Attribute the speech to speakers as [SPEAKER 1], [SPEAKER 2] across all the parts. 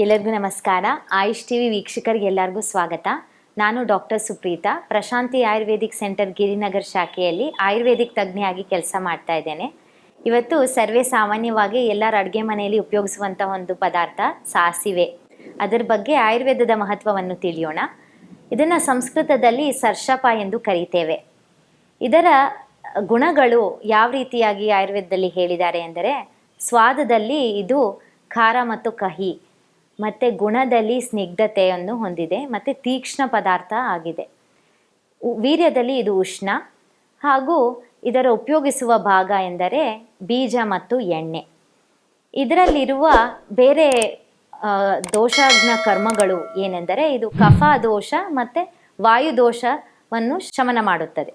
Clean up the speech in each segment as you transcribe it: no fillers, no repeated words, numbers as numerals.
[SPEAKER 1] ಎಲ್ಲರಿಗೂ ನಮಸ್ಕಾರ. ಆಯುಷ್ ಟಿವಿ ವೀಕ್ಷಕರಿಗೆ ಎಲ್ಲರಿಗೂ ಸ್ವಾಗತ. ನಾನು ಡಾಕ್ಟರ್ ಸುಪ್ರೀತಾ, ಪ್ರಶಾಂತಿ ಆಯುರ್ವೇದಿಕ್ ಸೆಂಟರ್ ಗಿರಿನಗರ್ ಶಾಖೆಯಲ್ಲಿ ಆಯುರ್ವೇದಿಕ್ ತಜ್ಞೆಯಾಗಿ ಕೆಲಸ ಮಾಡ್ತಾ ಇದ್ದೇನೆ. ಇವತ್ತು ಸರ್ವೇ ಸಾಮಾನ್ಯವಾಗಿ ಎಲ್ಲರ ಅಡುಗೆ ಮನೆಯಲ್ಲಿ ಉಪಯೋಗಿಸುವಂಥ ಒಂದು ಪದಾರ್ಥ ಸಾಸಿವೆ. ಅದರ ಬಗ್ಗೆ ಆಯುರ್ವೇದದ ಮಹತ್ವವನ್ನು ತಿಳಿಯೋಣ. ಇದನ್ನು ಸಂಸ್ಕೃತದಲ್ಲಿ ಸರ್ಷಪ ಎಂದು ಕರೀತೇವೆ. ಇದರ ಗುಣಗಳು ಯಾವ ರೀತಿಯಾಗಿ ಆಯುರ್ವೇದದಲ್ಲಿ ಹೇಳಿದ್ದಾರೆ ಅಂದರೆ, ಸ್ವಾದದಲ್ಲಿ ಇದು ಖಾರ ಮತ್ತು ಕಹಿ, ಮತ್ತು ಗುಣದಲ್ಲಿ ಸ್ನಿಗ್ಧತೆಯನ್ನು ಹೊಂದಿದೆ ಮತ್ತು ತೀಕ್ಷ್ಣ ಪದಾರ್ಥ ಆಗಿದೆ. ವೀರ್ಯದಲ್ಲಿ ಇದು ಉಷ್ಣ, ಹಾಗೂ ಇದರ ಉಪಯೋಗಿಸುವ ಭಾಗ ಎಂದರೆ ಬೀಜ ಮತ್ತು ಎಣ್ಣೆ. ಇದರಲ್ಲಿರುವ ಬೇರೆ ದೋಷಜ್ಞ ಕರ್ಮಗಳು ಏನೆಂದರೆ, ಇದು ಕಫ ದೋಷ ಮತ್ತು ವಾಯು ದೋಷವನ್ನು ಶಮನ ಮಾಡುತ್ತದೆ.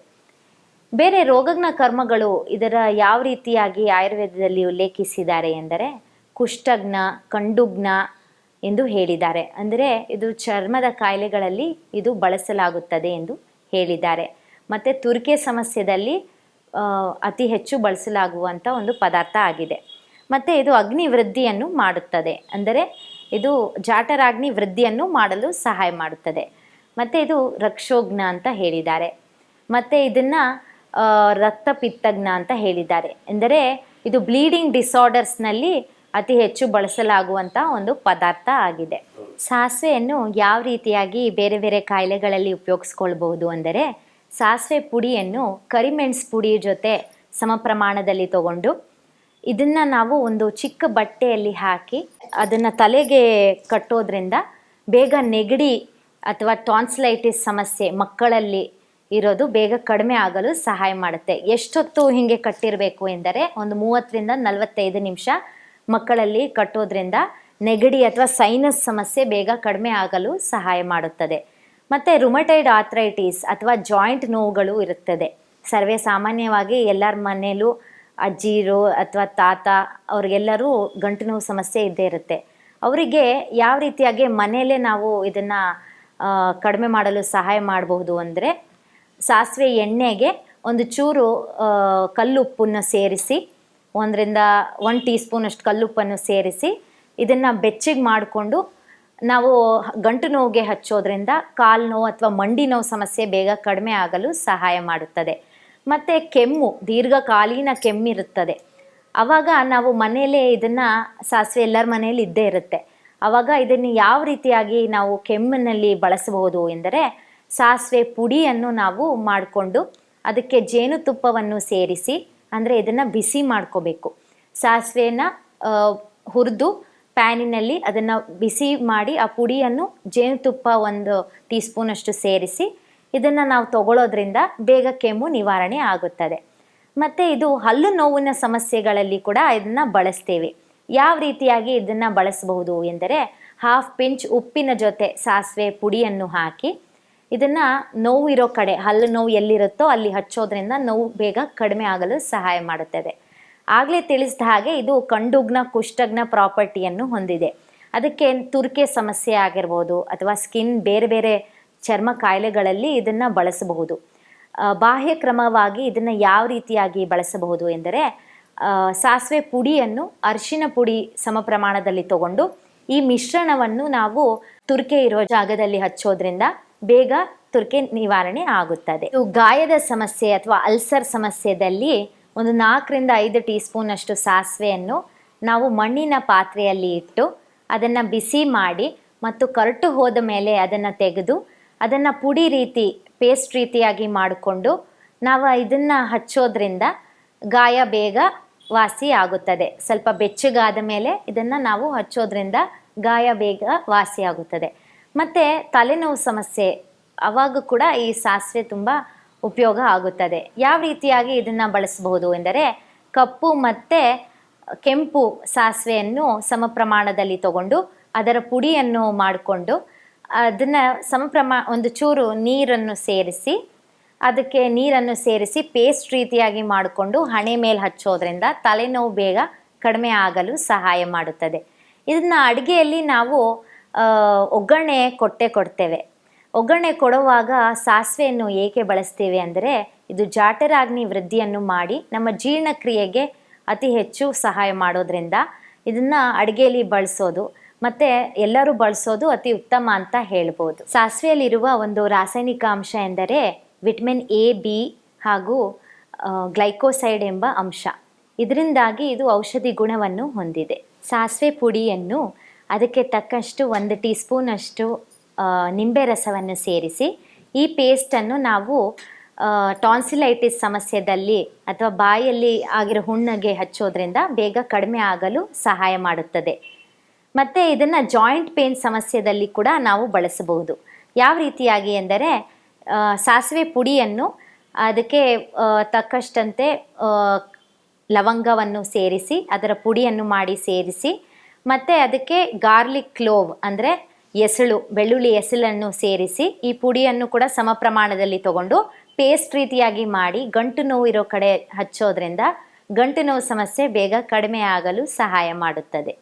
[SPEAKER 1] ಬೇರೆ ರೋಗಜ್ಞ ಕರ್ಮಗಳು ಇದರ ಯಾವ ರೀತಿಯಾಗಿ ಆಯುರ್ವೇದದಲ್ಲಿ ಉಲ್ಲೇಖಿಸಿದ್ದಾರೆ ಎಂದರೆ, ಕುಷ್ಠಜ್ಞ, ಕಂಡುಜ್ಞ ಎಂದು ಹೇಳಿದ್ದಾರೆ. ಅಂದರೆ ಇದು ಚರ್ಮದ ಕಾಯಿಲೆಗಳಲ್ಲಿ ಇದು ಬಳಸಲಾಗುತ್ತದೆ ಎಂದು ಹೇಳಿದ್ದಾರೆ. ಮತ್ತು ತುರಿಕೆ ಸಮಸ್ಯೆಯಲ್ಲಿ ಅತಿ ಹೆಚ್ಚು ಬಳಸಲಾಗುವಂಥ ಒಂದು ಪದಾರ್ಥ ಆಗಿದೆ. ಮತ್ತು ಇದು ಅಗ್ನಿ ವೃದ್ಧಿಯನ್ನು ಮಾಡುತ್ತದೆ, ಅಂದರೆ ಇದು ಜಾಠರಾಗ್ನಿ ವೃದ್ಧಿಯನ್ನು ಮಾಡಲು ಸಹಾಯ ಮಾಡುತ್ತದೆ. ಮತ್ತು ಇದು ರಕ್ಷೋಜ್ಞ ಅಂತ ಹೇಳಿದ್ದಾರೆ. ಮತ್ತು ಇದನ್ನು ರಕ್ತಪಿತ್ತಜ್ಞ ಅಂತ ಹೇಳಿದ್ದಾರೆ. ಎಂದರೆ ಇದು ಬ್ಲೀಡಿಂಗ್ ಡಿಸಾರ್ಡರ್ಸ್ನಲ್ಲಿ ಅತಿ ಹೆಚ್ಚು ಬಳಸಲಾಗುವಂಥ ಒಂದು ಪದಾರ್ಥ ಆಗಿದೆ. ಸಾಸಿವೆಯನ್ನು ಯಾವ ರೀತಿಯಾಗಿ ಬೇರೆ ಬೇರೆ ಕಾಯಿಲೆಗಳಲ್ಲಿ ಉಪಯೋಗಿಸ್ಕೊಳ್ಬಹುದು ಅಂದರೆ, ಸಾಸಿವೆ ಪುಡಿಯನ್ನು ಕರಿಮೆಣಸು ಪುಡಿ ಜೊತೆ ಸಮ ಪ್ರಮಾಣದಲ್ಲಿ ತಗೊಂಡು ಇದನ್ನು ನಾವು ಒಂದು ಚಿಕ್ಕ ಬಟ್ಟೆಯಲ್ಲಿ ಹಾಕಿ ಅದನ್ನು ತಲೆಗೆ ಕಟ್ಟೋದ್ರಿಂದ ಬೇಗ ನೆಗಡಿ ಅಥವಾ ಟಾನ್ಸಿಲೈಟಿಸ್ ಸಮಸ್ಯೆ ಮಕ್ಕಳಲ್ಲಿ ಇರೋದು ಬೇಗ ಕಡಿಮೆ ಆಗಲು ಸಹಾಯ ಮಾಡುತ್ತೆ. ಎಷ್ಟೊತ್ತು ಹೀಗೆ ಕಟ್ಟಿರಬೇಕು ಎಂದರೆ, ಒಂದು 30ರಿಂದ 45 ನಿಮಿಷ ಮಕ್ಕಳಲ್ಲಿ ಕಟ್ಟೋದ್ರಿಂದ ನೆಗಡಿ ಅಥವಾ ಸೈನಸ್ ಸಮಸ್ಯೆ ಬೇಗ ಕಡಿಮೆ ಆಗಲು ಸಹಾಯ ಮಾಡುತ್ತದೆ. ಮತ್ತು ರುಮಟೈಡ್ ಆರ್ಥ್ರೈಟಿಸ್ ಅಥವಾ ಜಾಯಿಂಟ್ ನೋವುಗಳು ಇರುತ್ತದೆ. ಸರ್ವೇ ಸಾಮಾನ್ಯವಾಗಿ ಎಲ್ಲರ ಮನೆಯಲ್ಲೂ ಅಜ್ಜಿರು ಅಥವಾ ತಾತ ಅವ್ರಿಗೆಲ್ಲರೂ ಗಂಟು ನೋವು ಸಮಸ್ಯೆ ಇದ್ದೇ ಇರುತ್ತೆ. ಅವರಿಗೆ ಯಾವ ರೀತಿಯಾಗಿ ಮನೆಯಲ್ಲೇ ನಾವು ಇದನ್ನು ಕಡಿಮೆ ಮಾಡಲು ಸಹಾಯ ಮಾಡಬಹುದು ಅಂದರೆ, ಸಾಸಿವೆ ಎಣ್ಣೆಗೆ ಒಂದು ಚೂರು ಕಲ್ಲುಪ್ಪನ್ನು ಸೇರಿಸಿ, 1 ಟೀ ಸ್ಪೂನಷ್ಟು ಕಲ್ಲುಪ್ಪನ್ನು ಸೇರಿಸಿ ಇದನ್ನು ಬೆಚ್ಚಗೆ ಮಾಡಿಕೊಂಡು ನಾವು ಗಂಟು ನೋವಿಗೆ ಹಚ್ಚೋದ್ರಿಂದ ಕಾಲು ನೋವು ಅಥವಾ ಮಂಡಿ ನೋವು ಸಮಸ್ಯೆ ಬೇಗ ಕಡಿಮೆ ಆಗಲು ಸಹಾಯ ಮಾಡುತ್ತದೆ. ಮತ್ತು ಕೆಮ್ಮು, ದೀರ್ಘಕಾಲೀನ ಕೆಮ್ಮಿರುತ್ತದೆ, ಆವಾಗ ನಾವು ಮನೆಯಲ್ಲೇ ಇದನ್ನು ಸಾಸಿವೆ ಎಲ್ಲರ ಮನೆಯಲ್ಲಿ ಇದ್ದೇ ಇರುತ್ತೆ. ಆವಾಗ ಇದನ್ನು ಯಾವ ರೀತಿಯಾಗಿ ನಾವು ಕೆಮ್ಮಿನಲ್ಲಿ ಬಳಸಬಹುದು ಎಂದರೆ, ಸಾಸಿವೆ ಪುಡಿಯನ್ನು ನಾವು ಮಾಡಿಕೊಂಡು ಅದಕ್ಕೆ ಜೇನುತುಪ್ಪವನ್ನು ಸೇರಿಸಿ, ಅಂದರೆ ಇದನ್ನು ಬಿಸಿ ಮಾಡ್ಕೋಬೇಕು. ಸಾಸಿವೆನ ಹುರಿದು ಪ್ಯಾನಿನಲ್ಲಿ ಅದನ್ನು ಬಿಸಿ ಮಾಡಿ ಆ ಪುಡಿಯನ್ನು ಜೇನುತುಪ್ಪ 1 ಟೀ ಸ್ಪೂನಷ್ಟು ಸೇರಿಸಿ ಇದನ್ನು ನಾವು ತಗೊಳ್ಳೋದ್ರಿಂದ ಬೇಗ ಕೆಮ್ಮು ನಿವಾರಣೆ ಆಗುತ್ತದೆ. ಮತ್ತು ಇದು ಹಲ್ಲು ನೋವಿನ ಸಮಸ್ಯೆಗಳಲ್ಲಿ ಕೂಡ ಇದನ್ನು ಬಳಸ್ತೇವೆ. ಯಾವ ರೀತಿಯಾಗಿ ಇದನ್ನು ಬಳಸಬಹುದು ಎಂದರೆ, 1/2 ಪಿಂಚ್ ಉಪ್ಪಿನ ಜೊತೆ ಸಾಸಿವೆ ಪುಡಿಯನ್ನು ಹಾಕಿ ಇದನ್ನು ನೋವು ಇರೋ ಕಡೆ, ಹಲ್ಲು ನೋವು ಎಲ್ಲಿರುತ್ತೋ ಅಲ್ಲಿ ಹಚ್ಚೋದ್ರಿಂದ ನೋವು ಬೇಗ ಕಡಿಮೆ ಆಗಲು ಸಹಾಯ ಮಾಡುತ್ತದೆ. ಆಗಲೇ ತಿಳಿಸಿದ ಹಾಗೆ ಇದು ಕಂಡುಜ್ಞ, ಕುಷ್ಠಜ್ಞ ಪ್ರಾಪರ್ಟಿಯನ್ನು ಹೊಂದಿದೆ. ಅದಕ್ಕೆ ತುರಿಕೆ ಸಮಸ್ಯೆ ಆಗಿರ್ಬೋದು ಅಥವಾ ಸ್ಕಿನ್ ಬೇರೆ ಬೇರೆ ಚರ್ಮ ಕಾಯಿಲೆಗಳಲ್ಲಿ ಇದನ್ನು ಬಳಸಬಹುದು. ಬಾಹ್ಯ ಕ್ರಮವಾಗಿ ಇದನ್ನು ಯಾವ ರೀತಿಯಾಗಿ ಬಳಸಬಹುದು ಎಂದರೆ, ಸಾಸಿವೆ ಪುಡಿಯನ್ನು ಅರಿಶಿನ ಪುಡಿ ಸಮ ಪ್ರಮಾಣದಲ್ಲಿ ತಗೊಂಡು ಈ ಮಿಶ್ರಣವನ್ನು ನಾವು ತುರಿಕೆ ಇರೋ ಜಾಗದಲ್ಲಿ ಹಚ್ಚೋದ್ರಿಂದ ಬೇಗ ತುರಿಕೆ ನಿವಾರಣೆ ಆಗುತ್ತದೆ. ಇದು ಗಾಯದ ಸಮಸ್ಯೆ ಅಥವಾ ಅಲ್ಸರ್ ಸಮಸ್ಯೆಯಲ್ಲಿ 4ರಿಂದ 5 ಟೀ ಸ್ಪೂನಷ್ಟು ಸಾಸಿವೆಯನ್ನು ನಾವು ಮಣ್ಣಿನ ಪಾತ್ರೆಯಲ್ಲಿ ಇಟ್ಟು ಅದನ್ನು ಬಿಸಿ ಮಾಡಿ ಮತ್ತು ಕರಟು ಹೋದ ಮೇಲೆ ಅದನ್ನು ತೆಗೆದು ಅದನ್ನು ಪುಡಿ ರೀತಿ ಪೇಸ್ಟ್ ರೀತಿಯಾಗಿ ಮಾಡಿಕೊಂಡು ನಾವು ಇದನ್ನು ಹಚ್ಚೋದ್ರಿಂದ ಗಾಯ ಬೇಗ ವಾಸಿ ಆಗುತ್ತದೆ. ಸ್ವಲ್ಪ ಬೆಚ್ಚಗಾದ ಮೇಲೆ ಇದನ್ನು ನಾವು ಹಚ್ಚೋದ್ರಿಂದ ಗಾಯ ಬೇಗ ವಾಸಿ ಆಗುತ್ತದೆ. ಮತ್ತು ತಲೆನೋವು ಸಮಸ್ಯೆ ಆವಾಗ ಕೂಡ ಈ ಸಾಸಿವೆ ತುಂಬ ಉಪಯೋಗ ಆಗುತ್ತದೆ. ಯಾವ ರೀತಿಯಾಗಿ ಇದನ್ನು ಬಳಸಬಹುದು ಎಂದರೆ, ಕಪ್ಪು ಮತ್ತು ಕೆಂಪು ಸಾಸಿವೆಯನ್ನು ಸಮ ಪ್ರಮಾಣದಲ್ಲಿ ತಗೊಂಡು ಅದರ ಪುಡಿಯನ್ನು ಮಾಡಿಕೊಂಡು ಅದನ್ನು ಒಂದು ಚೂರು ನೀರನ್ನು ಸೇರಿಸಿ ಅದಕ್ಕೆ ನೀರನ್ನು ಸೇರಿಸಿ ಪೇಸ್ಟ್ ರೀತಿಯಾಗಿ ಮಾಡಿಕೊಂಡು ಹಣೆ ಮೇಲೆ ಹಚ್ಚೋದ್ರಿಂದ ತಲೆನೋವು ಬೇಗ ಕಡಿಮೆ ಆಗಲು ಸಹಾಯ ಮಾಡುತ್ತದೆ. ಇದನ್ನು ಅಡುಗೆಯಲ್ಲಿ ನಾವು ಒಗ್ಗರಣೆ ಕೊಡ್ತೇವೆ. ಒಗ್ಗರಣೆ ಕೊಡುವಾಗ ಸಾಸಿವೆಯನ್ನು ಏಕೆ ಬಳಸ್ತೀವಿ ಅಂದರೆ, ಇದು ಜಾಠರಾಗ್ನಿ ವೃದ್ಧಿಯನ್ನು ಮಾಡಿ ನಮ್ಮ ಜೀರ್ಣಕ್ರಿಯೆಗೆ ಅತಿ ಹೆಚ್ಚು ಸಹಾಯ ಮಾಡೋದ್ರಿಂದ ಇದನ್ನು ಅಡುಗೆಯಲ್ಲಿ ಬಳಸೋದು. ಮತ್ತು ಎಲ್ಲರೂ ಬಳಸೋದು ಅತಿ ಉತ್ತಮ ಅಂತ ಹೇಳ್ಬೋದು. ಸಾಸಿವೆಯಲ್ಲಿರುವ ಒಂದು ರಾಸಾಯನಿಕ ಅಂಶ ಎಂದರೆ ವಿಟಮಿನ್ ಎ, ಬಿ ಹಾಗೂ ಗ್ಲೈಕೋಸೈಡ್ ಎಂಬ ಅಂಶ. ಇದರಿಂದಾಗಿ ಇದು ಔಷಧಿ ಗುಣವನ್ನು ಹೊಂದಿದೆ. ಸಾಸಿವೆ ಪುಡಿಯನ್ನು ಅದಕ್ಕೆ ತಕ್ಕಷ್ಟು 1 ಟೀ ಸ್ಪೂನಷ್ಟು ನಿಂಬೆ ರಸವನ್ನು ಸೇರಿಸಿ ಈ ಪೇಸ್ಟನ್ನು ನಾವು ಟಾನ್ಸಿಲೈಟಿಸ್ ಸಮಸ್ಯೆಯಲ್ಲಿ ಅಥವಾ ಬಾಯಲ್ಲಿ ಆಗಿರೋ ಹುಣ್ಣಿಗೆ ಹಚ್ಚೋದ್ರಿಂದ ಬೇಗ ಕಡಿಮೆ ಆಗಲು ಸಹಾಯ ಮಾಡುತ್ತದೆ. ಮತ್ತು ಇದನ್ನು ಜಾಯಿಂಟ್ ಪೇನ್ ಸಮಸ್ಯೆಯಲ್ಲಿ ಕೂಡ ನಾವು ಬಳಸಬಹುದು. ಯಾವ ರೀತಿಯಾಗಿ ಎಂದರೆ ಸಾಸಿವೆ ಪುಡಿಯನ್ನು ಅದಕ್ಕೆ ತಕ್ಕಷ್ಟಂತೆ ಲವಂಗವನ್ನು ಸೇರಿಸಿ ಅದರ ಪುಡಿಯನ್ನು ಮಾಡಿ ಸೇರಿಸಿ ಮತ್ತು ಅದಕ್ಕೆ ಗಾರ್ಲಿಕ್ ಕ್ಲೋವ್ ಅಂದರೆ ಬೆಳ್ಳುಳ್ಳಿ ಎಸಳನ್ನು ಸೇರಿಸಿ ಈ ಪುಡಿಯನ್ನು ಕೂಡ ಸಮ ಪ್ರಮಾಣದಲ್ಲಿ ತಗೊಂಡು ಪೇಸ್ಟ್ ರೀತಿಯಾಗಿ ಮಾಡಿ ಗಂಟು ನೋವು ಇರೋ ಕಡೆ ಹಚ್ಚೋದ್ರಿಂದ ಗಂಟು ನೋವು ಸಮಸ್ಯೆ ಬೇಗ ಕಡಿಮೆ ಆಗಲು ಸಹಾಯ ಮಾಡುತ್ತದೆ.